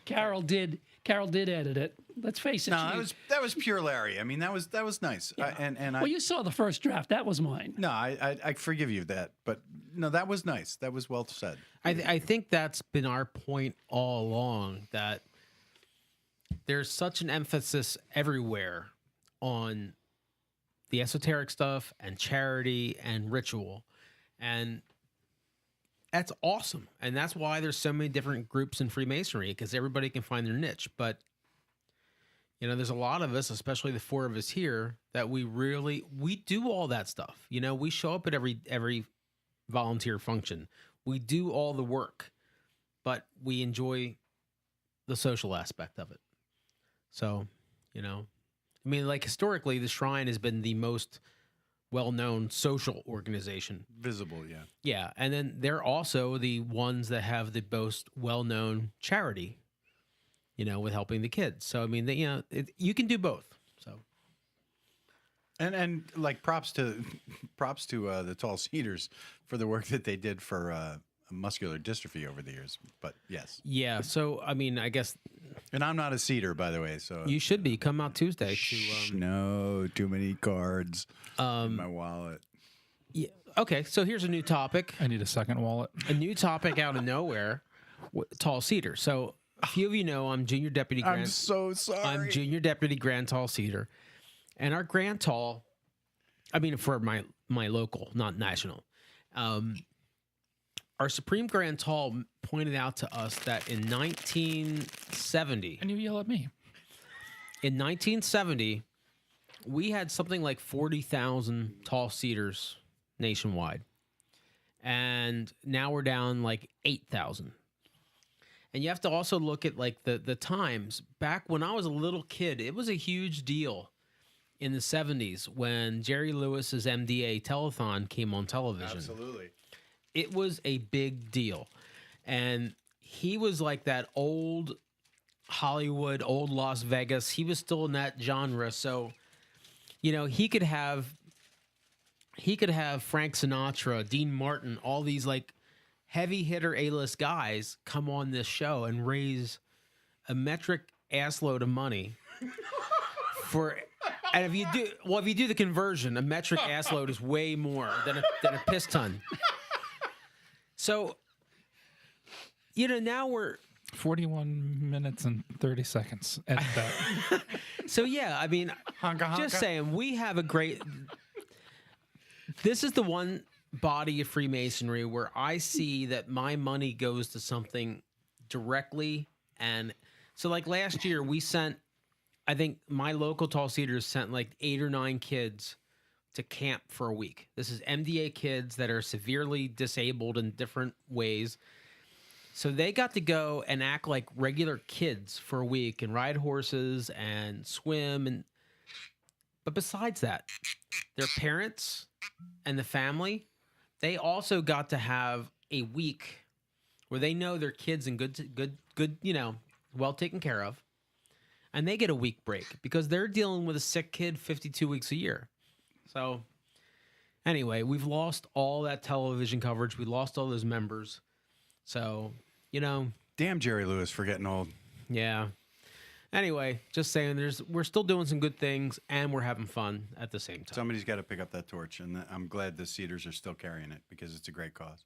Carol did edit it. Let's face it.
No, that was pure Larry. I mean, that was nice.
Yeah. Well, you saw the first draft. That was mine.
No, I forgive you that, but no, that was nice. That was well said.
I think that's been our point all along, that there's such an emphasis everywhere on the esoteric stuff and charity and ritual, and that's awesome. And that's why there's so many different groups in Freemasonry, because everybody can find their niche. But there's a lot of us, especially the 4 of us here, that we do all that stuff. We show up at every volunteer function. We do all the work, but we enjoy the social aspect of it. So, historically, the Shrine has been the most well-known social organization.
Visible, yeah.
Yeah, and then they're also the ones that have the most well-known charity, with helping the kids. So, you can do both. So,
and like props to the Tall Cedars for the work that they did for muscular dystrophy over the years. But yes.
Yeah, so, I guess...
And I'm not a Cedar, by the way, so...
You should be. Come out Tuesday to...
No, too many cards in my wallet.
Yeah. Okay, so here's a new topic.
I need a second wallet.
A new topic out of nowhere, Tall Cedar. So, a few of you know I'm Junior Deputy Grand...
I'm so sorry.
I'm Junior Deputy Grand Tall Cedar. And our Grand Tall... for my local, not national... Our Supreme Grand Tall pointed out to us that in 1970...
And you yell at me.
In 1970, we had something like 40,000 Tall Cedars nationwide. And now we're down like 8,000. And you have to also look at the times. Back when I was a little kid, it was a huge deal in the 70s when Jerry Lewis's MDA telethon came on television.
Absolutely.
It was a big deal. And he was like that old Hollywood, old Las Vegas. He was still in that genre. So, he could have Frank Sinatra, Dean Martin, all these heavy hitter A-list guys come on this show and raise a metric assload of money for... And if you do the conversion, a metric assload is way more than a piss ton. So, now we're...
41 minutes and 30 seconds. Edit that.
So yeah, I mean, just saying, we have a great. This is the one body of Freemasonry where I see that my money goes to something directly, and so like last year we sent, I think my local Tall Cedars sent like 8 or 9 kids to camp for a week. This is MDA kids that are severely disabled in different ways. So they got to go and act like regular kids for a week and ride horses and swim. But besides that, their parents and the family, they also got to have a week where they know their kids in good, well taken care of. And they get a week break because they're dealing with a sick kid 52 weeks a year. So anyway, we've lost all that television coverage. We lost all those members. So,
Damn Jerry Lewis for getting old.
Yeah. Anyway, just saying we're still doing some good things and we're having fun at the same time.
Somebody's got to pick up that torch, and I'm glad the Cedars are still carrying it because it's a great cause.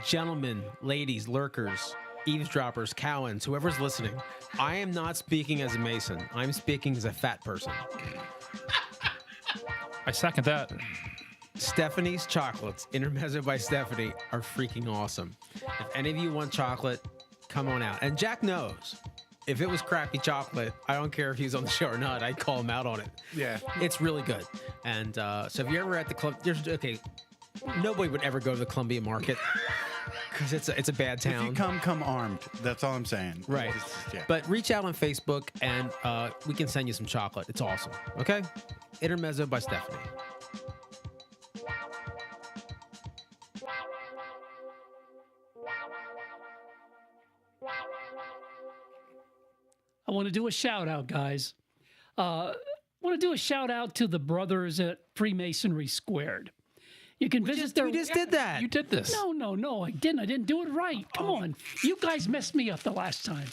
Gentlemen, ladies, lurkers, eavesdroppers, cowens, whoever's listening, I am not speaking as a Mason. I'm speaking as a fat person.
I second that.
Stephanie's chocolates, Intermezzo by Stephanie, are freaking awesome. If any of you want chocolate, come on out. And Jack knows. If it was crappy chocolate, I don't care if he's on the show or not, I'd call him out on it.
Yeah.
It's really good. And so if you're ever at the club, nobody would ever go to the Columbia Market because it's a bad town.
If you come armed. That's all I'm saying.
Right.
Yeah.
But reach out on Facebook and we can send you some chocolate. It's awesome. Okay? Intermezzo by Stephanie.
I want to do a shout out, guys. I want to do a shout out to the brothers at Freemasonry Squared. You can visit their.
We just did that.
You did this.
No, I didn't. I didn't do it right. Come on. You guys messed me up the last time.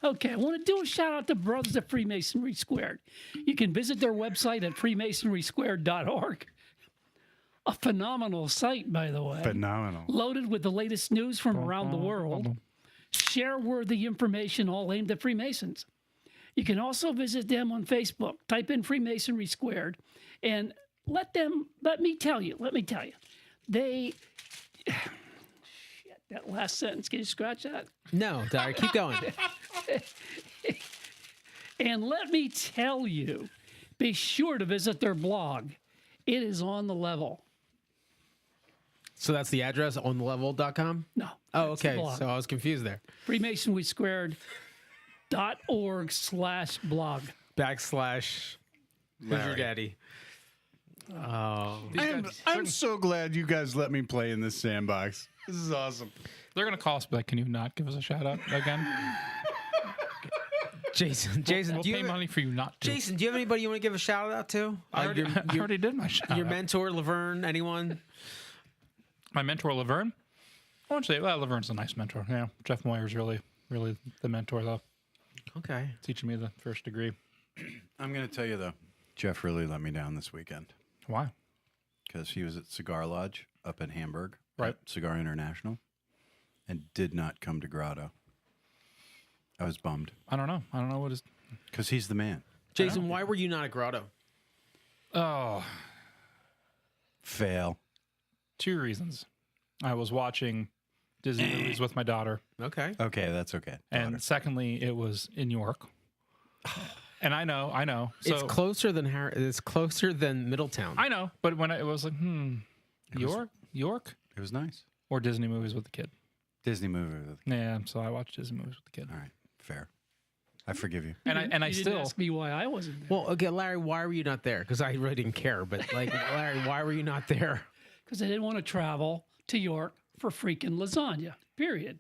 Okay, I want to do a shout out to brothers at Freemasonry Squared. You can visit their website at freemasonrysquared.org. A phenomenal site, by the way.
Phenomenal.
Loaded with the latest news from around the world. Share-worthy information all aimed at Freemasons. You can also visit them on Facebook. Type in Freemasonry Squared and let me tell you, they, shit, that last sentence, can you scratch that?
No, Dyer, keep going.
And let me tell you, be sure to visit their blog. It is on the level.
So that's the address, onthelevel.com?
No.
Oh,
that's the
okay.
blog.
So I was confused there.
freemasonrysquared.org/blog.
/. Who's your daddy? Oh.
I'm so glad you guys let me play in this sandbox. This is awesome.
They're going to call us, but can you not give us a shout out again?
Jason,
We'll
do you
pay
have,
money for you not to.
Jason, do you have anybody you want to give a shout out to?
I already did my shout
Your
out.
mentor, Laverne, anyone?
My mentor, Laverne. I won't say, Laverne's a nice mentor. Yeah, Jeff Moyer's really the mentor, though.
Okay.
Teaching me the first degree.
I'm going to tell you, though, Jeff really let me down this weekend.
Why?
Because he was at Cigar Lodge up in Hamburg,
Right.
at Cigar International, and did not come to Grotto. I was bummed.
I don't know what is.
Because he's the man.
Jason, why were you not at Grotto?
Oh,
Fail.
2 reasons. I was watching Disney movies with my daughter,
Okay.
Okay, that's okay.
and secondly, it was in York. And I know. So,
It's closer than Middletown.
I know, but when it was like, York,
It was nice.
or Disney movies with the kid.
Disney movie.
Yeah, so I watched Disney movies with the kid.
All right, fair. I forgive you.
And I
You
still
didn't ask me why I wasn't there.
Well, okay, Larry, why were you not there? Because I really didn't care. But like, Larry, why were you not there?
Because I didn't want to travel to York for freaking lasagna, period.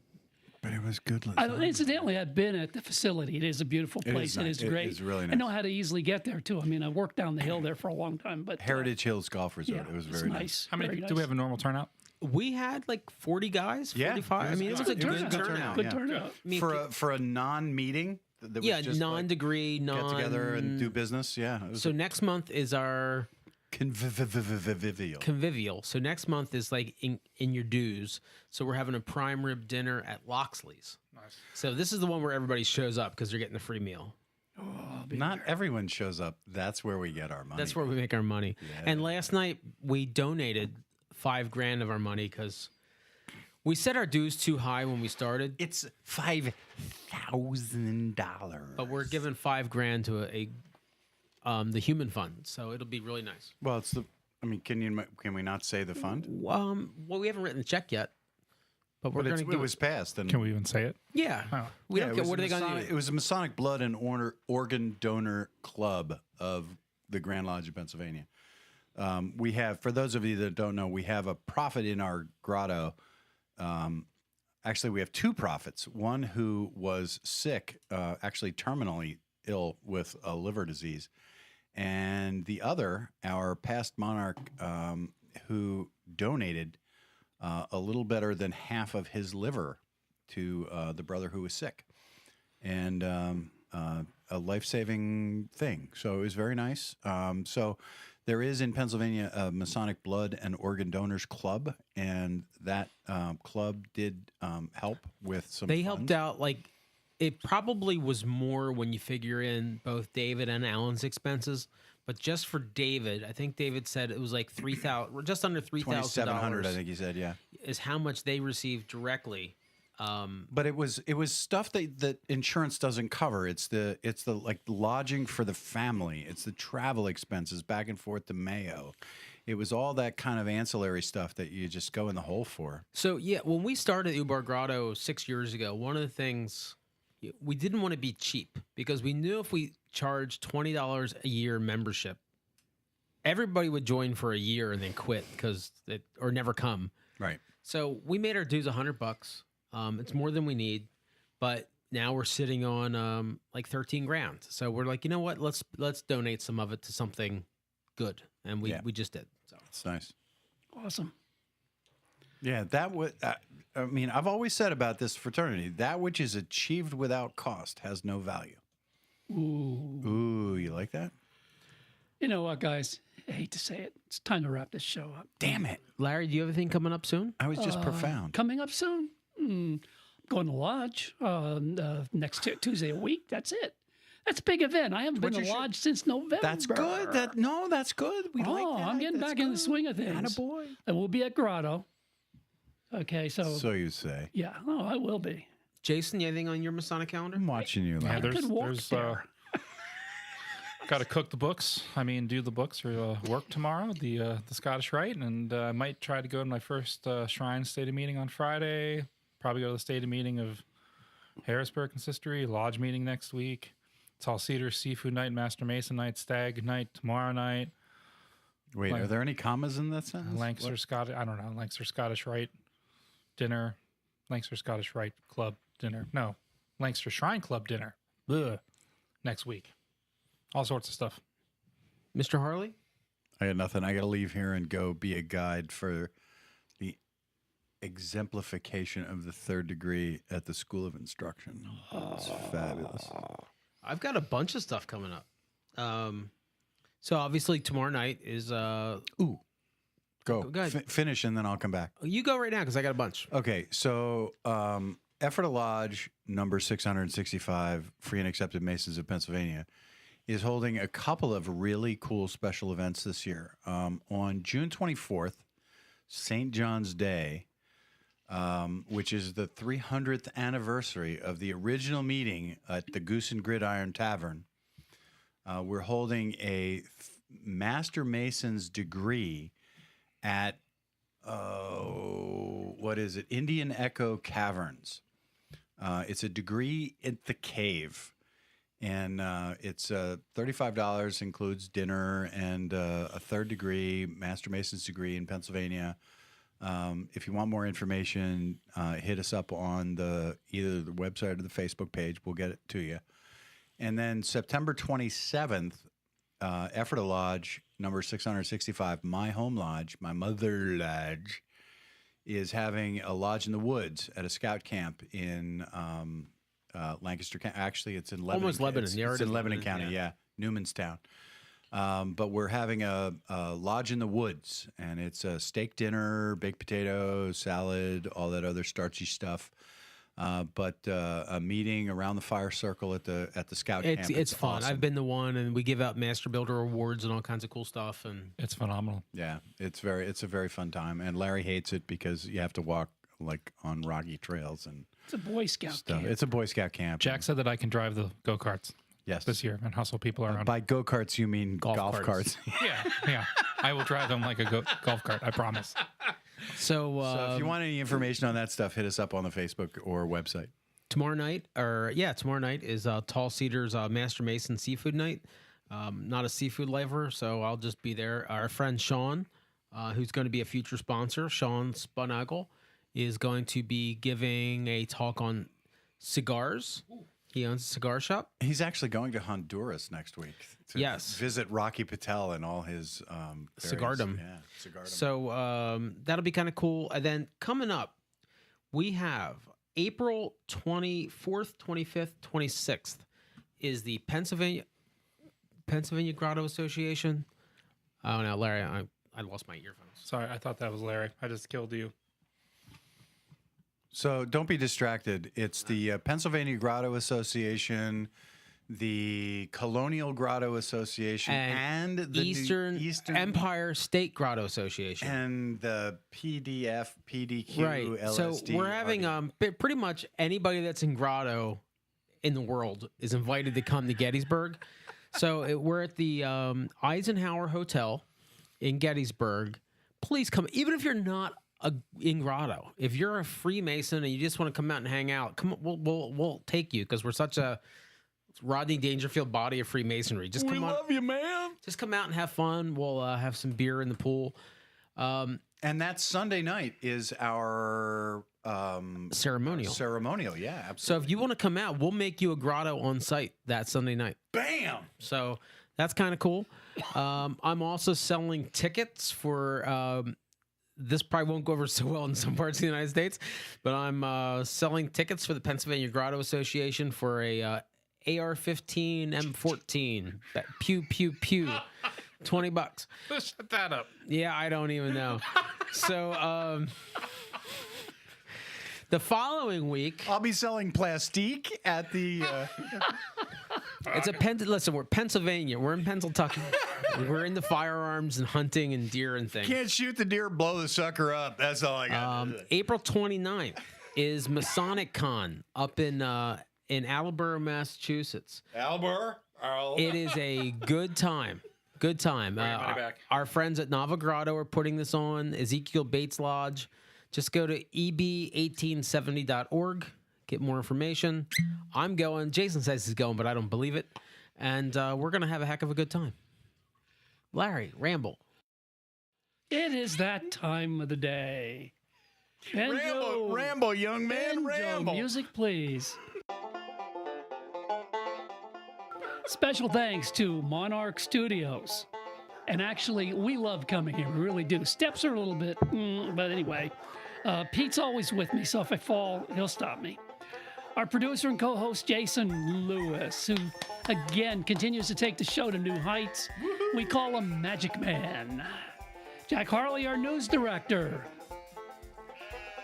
But it was good.
Incidentally, I've been at the facility. It is a beautiful
It is
place. It
nice.
is
It
great.
is really
I
nice.
know how to easily get there, too. I mean, I worked down the hill there for a long time. But
Heritage Hills Golf Resort.
yeah,
It was
it's
very nice.
How many
very
do
nice.
we have a normal turnout?
We had like 40 guys,
Yeah,
45. I mean, it was a good turnout.
Good turnout.
I mean,
For a non-meeting, that
Yeah,
was just
non-degree,
get together and do business. Yeah. It was
So next month is our
convivial.
convivial. So next month is like in your dues. So we're having a prime rib dinner at Loxley's.
Nice.
So this is the one where everybody shows up because they're getting the free meal.
Not everyone shows up. That's where we get our money.
That's where we make our money. And last night we donated $5,000 of our money because we set our dues too high when we started.
It's $5,000.
But we're giving $5,000 to the Human Fund, so it'll be really nice.
Well, it's the. I mean, can we not say the fund?
Well, we haven't written the check yet, but we're going to.
It was passed. And
Can we even say it?
Yeah,
Oh.
we
yeah,
don't
it
care.
was
What are
a
they going to
Masonic-
do?
It was a Masonic Blood and Organ Donor Club of the Grand Lodge of Pennsylvania. We have, for those of you that don't know, we have a prophet in our grotto. Actually, we have two prophets. One who was sick, actually terminally ill with a liver disease, and the other, our past monarch, who donated a little better than half of his liver to the brother who was sick, and a life-saving thing. So it was very nice. So there is in Pennsylvania a Masonic Blood and Organ Donors Club, and that club did help with some.
They
funds.
helped out. Like it probably was more when you figure in both David and Alan's expenses. But just for David, I think David said it was like $3,000, just under $3,000.
$2,700, I think he said, yeah.
Is how much they received directly.
But it was stuff that insurance doesn't cover. It's the like lodging for the family. It's the travel expenses back and forth to Mayo. It was all that kind of ancillary stuff that you just go in the hole for.
So yeah, when we started Ubar Grotto 6 years ago, one of the things we didn't want to be cheap because we knew if we charged $20 a year membership, everybody would join for a year and then quit or never come.
Right.
So we made our dues $100. It's more than we need, but now we're sitting on like 13 grand. So we're like, you know what? Let's donate some of it to something good, and we just did. So
It's nice.
Awesome.
Yeah, that would. I mean, I've always said about this fraternity, that which is achieved without cost has no value. Ooh, you like that?
You know what, guys? I hate to say it. It's time to wrap this show up.
Damn it!
Larry, do you have anything coming up soon?
I was just profound.
Coming up soon? Going to Lodge next Tuesday a week. That's it. That's a big event. I haven't been to Lodge since November.
That's good. That's good. We like that.
I'm getting back in the swing of things.
Attaboy.
And we'll be at Grotto. Okay,
So you say.
yeah. Oh, I will be.
Jason, you have anything on your Masonic calendar?
I'm watching you.
Yeah,
Larry.
could walk there.
Got to cook the books. I mean, do the books or work tomorrow, the Scottish Rite, and I might try to go to my first Shrine Stated meeting on Friday. Probably go to the Stated meeting of Harrisburg Consistory, Lodge meeting next week. Tall Cedar Seafood Night, Master Mason Night, Stag Night tomorrow night.
Wait, are there any commas in that sentence?
Lancaster Scottish, I don't know, Lancaster Scottish Rite dinner, Lancaster Scottish Rite Club dinner. No, Lancaster Shrine Club dinner. Ugh. Next week. All sorts of stuff.
Mr. Harley?
I got nothing. I got to leave here and go be a guide for the exemplification of the third degree at the School of Instruction. It's fabulous.
I've got a bunch of stuff coming up. So obviously tomorrow night is
Go
ahead.
finish and then I'll come back.
You go right now because I got a bunch.
Okay, so Ephrata Lodge number 665, Free and Accepted Masons of Pennsylvania, is holding a couple of really cool special events this year. On June 24th, St. John's Day, which is the 300th anniversary of the original meeting at the Goose and Gridiron Tavern, we're holding a Master Mason's degree at, what is it? Indian Echo Caverns. It's a degree at the cave. And it's $35, includes dinner and a third degree, Master Mason's degree in Pennsylvania. If you want more information, hit us up on either the website or the Facebook page. We'll get it to you. And then September 27th, Ephrata Lodge, number 665, my home lodge, my mother lodge, is having a lodge in the woods at a scout camp in Lancaster County. Actually, it's in Lebanon.
Almost Lebanon.
It's
You're
in
already
Lebanon
Lebanon,
County,
yeah.
Newmanstown. But we're having a lodge in the woods, and it's a steak dinner, baked potato, salad, all that other starchy stuff. But a meeting around the fire circle at the scout camp.
It's fun.
Awesome.
I've been to one, and we give out Master Builder awards and all kinds of cool stuff. And
It's phenomenal.
Yeah, it's a very fun time. And Larry hates it because you have to walk like on rocky trails and
It's a Boy Scout
stuff.
camp.
It's a Boy Scout camp.
Jack said that I can drive the go-karts
Yes.
this year and hustle people around.
By go karts, you mean
Golf
golf
carts.
carts.
Yeah. I will drive them like a golf cart. I promise.
so,
So if you want any information on that stuff, hit us up on the Facebook or website.
tomorrow night is Tall Cedar's Master Mason Seafood Night. Not a seafood lover, so I'll just be there. Our friend Sean, who's going to be a future sponsor, Sean Spunagel, is going to be giving a talk on cigars. He owns a cigar shop.
He's actually going to Honduras next week to
Yes.
visit Rocky Patel and all his
Cigardom.
Yeah, cigardom.
So that'll be kind of cool. And then coming up, we have April 24th, 25th, 26th is the Pennsylvania Grotto Association. Oh, no, Larry, I lost my earphones.
Sorry, I thought that was Larry. I just killed you.
So don't be distracted. It's the Pennsylvania Grotto Association, the Colonial Grotto Association, and the
Eastern Empire State Grotto Association.
and the PDF, PDQ,
Right.
LSD.
So we're having pretty much anybody that's in Grotto in the world is invited to come to Gettysburg. So we're at the Eisenhower Hotel in Gettysburg. Please come, even if you're not in Grotto. If you're a Freemason and you just want to come out and hang out, come. We'll take you because we're such a Rodney Dangerfield body of Freemasonry. Just come on.
love you, man.
Just come out and have fun. We'll have some beer in the pool.
And that Sunday night is our
Ceremonial.
ceremonial. Yeah,
So
absolutely.
if you want to come out, we'll make you a grotto on site that Sunday night.
Bam!
So that's kind of cool. I'm also selling tickets for. This probably won't go over so well in some parts of the United States, but I'm selling tickets for the Pennsylvania Grotto Association for a AR-15 M14. That pew pew pew, $20.
Shut that up.
Yeah, I don't even know. So the following week,
I'll be selling plastique at the.
listen, we're Pennsylvania. We're in Pennsylvania. We're into firearms and hunting and deer and things.
Can't shoot the deer, blow the sucker up. That's all I got.
April 29th is Masonic Con up in Attleboro, Massachusetts.
Albert?
It is a good time. Good time.
money back.
Our friends at Nava Grotto are putting this on. Ezekiel Bates Lodge. Just go to eb1870.org. Get more information. I'm going. Jason says he's going, but I don't believe it. And we're going to have a heck of a good time. Larry, ramble.
It is that time of the day. Banjo,
Rambo, young man,
banjo
ramble.
music, please. Special thanks to Monarch Studios. And actually, we love coming here. We really do. Steps are a little bit, but anyway. Pete's always with me, so if I fall, he'll stop me. Our producer and co-host, Jason Lewis, who, again, continues to take the show to new heights. We call him Magic Man. Jack Harley, our news director.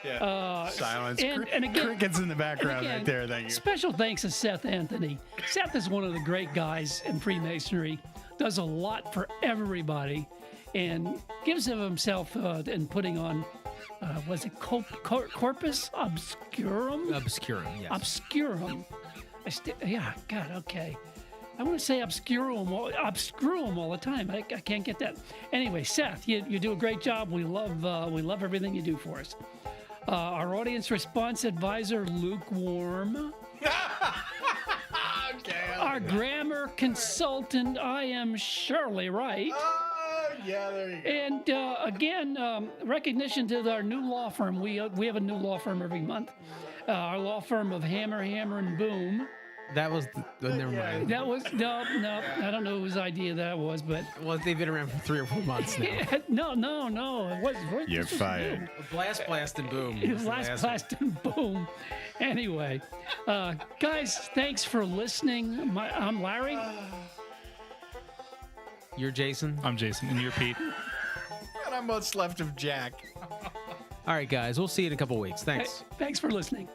Yeah. Silence.
and again-
Crickets in the background
Again,
right there. Thank you.
Special thanks to Seth Anthony. Seth is one of the great guys in Freemasonry, does a lot for everybody, and gives of himself in putting on, was it Corpus Obscurum?
Obscurum, yes.
Obscurum. Yeah, God, okay. I want to say obscurum all the time. I can't get that. Anyway, Seth, you do a great job. We love everything you do for us. Our audience response advisor, Lukewarm. Our grammar consultant, I am surely right.
Yeah, there you go.
And again, recognition to our new law firm. We have a new law firm every month. Our law firm of Hammer, and Boom.
That was never mind.
That was no. I don't know whose idea that was, but
Well, they've been around for 3 or 4 months now.
no. It was
You're fired.
Blast, and boom.
Blast and boom. Anyway, guys, thanks for listening. I'm Larry.
You're Jason.
I'm Jason, and you're Pete.
And I'm what's left of Jack.
All right, guys. We'll see you in a couple weeks. Thanks.
Thanks for listening.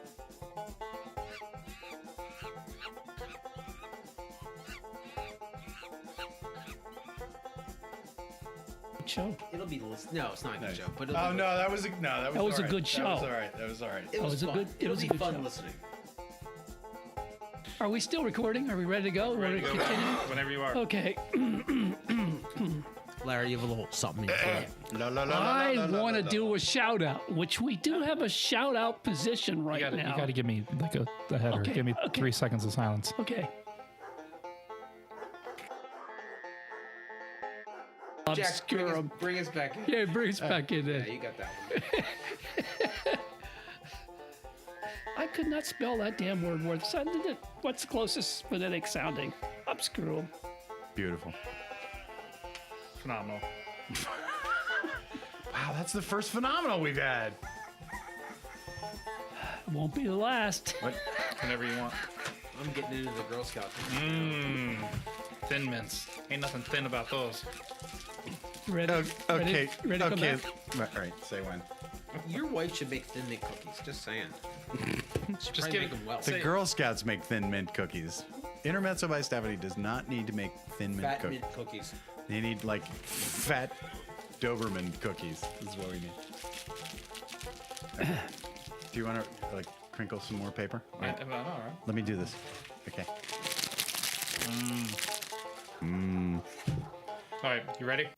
Show.
It'll be no, it's not a good show. But
Oh no, that was a
was a good show.
That was all right. That was all right.
it was
was a
fun.
good- it was a
It'll be
good
fun
show.
listening.
Are we still recording? Are we ready to go?
Ready to go
Continue?
whenever you are.
Okay.
Larry, you have a little something in your throat.
La, la, la, la,
I
la, la,
want to
la,
do a shout out, which we do have a shout out position right
You
now.
got to give me like a header.
Okay,
Give me
okay.
3 seconds of silence.
Okay.
Jack,
Obscure.
bring us back in.
Yeah, bring us back in
Yeah,
there.
you got that one.
I could not spell that damn word worth. What's the closest phonetic sounding? Obscure.
Beautiful.
Phenomenal.
Wow, that's the first phenomenal we've had.
Won't be the last.
Whenever you want.
I'm getting into the Girl Scout.
Thin mints. Ain't nothing thin about those.
Ready?
Okay.
Ready to come
Okay.
back?
Right. Say when.
Your wife should make thin mint cookies. Just saying.
Just
Make them well.
The Girl Scouts make thin mint cookies. Intermezzo by Stephanie does not need to make thin mint
Fat
cookies.
mint cookies.
They need like fat Doberman cookies. This is what we need. Do you want to like crinkle some more paper?
All right.
Let me do this. Okay.
All right. You ready?